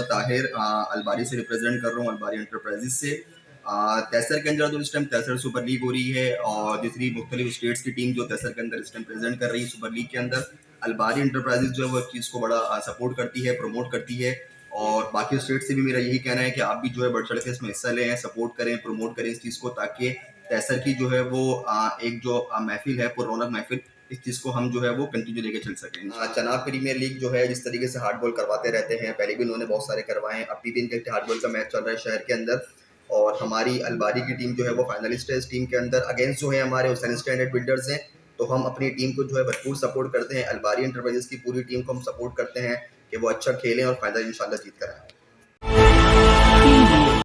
मोहम्मद ताहिर, अलबारी से रिप्रेजेंट कर रहा हूँ, अलबारी एंटरप्राइजेज से। तैसर के अंदर तो इस टाइम तैसर सुपर लीग हो रही है और दूसरी मुख्तलिफ स्टेट्स की टीम जो तैसर के अंदर इस टाइम प्रेजेंट कर रही है सुपर लीग के अंदर। अलबारी एंटरप्राइजेज जो है वो इस चीज़ को बड़ा सपोर्ट करती है, प्रमोट करती है। और बाकी स्टेट से भी मेरा यही कहना है कि आप भी जो है बढ़ चढ़ के इसमें हिस्सा लें, सपोर्ट करें, प्रमोट करें इस चीज़ को, ताकि तैसर की जो है वो एक जो महफिल है, पुररौनक महफिल, इस चीज़ को हम जो है वो कंटिन्यू लेके चल सकें। चनाब प्रीमियर लीग जो है जिस तरीके से हार्ड बॉल करवाते रहते हैं, पहले भी उन्होंने बहुत सारे करवाए हैं, अभी भी इनके हार्ड बॉल का मैच चल रहा है शहर के अंदर। और हमारी अलबारी की टीम जो है वो फाइनलिस्ट है इस टीम के अंदर। अगेंस्ट जो है हमारे हुसैन स्टैंडर्ड बिल्डर्स हैं, तो हम अपनी टीम को जो है भरपूर सपोर्ट करते हैं। अलबारी एंटरप्राइजेस की पूरी टीम को हम सपोर्ट करते हैं कि वो अच्छा खेलें और फायदा इंशाल्लाह जीत कर आएं।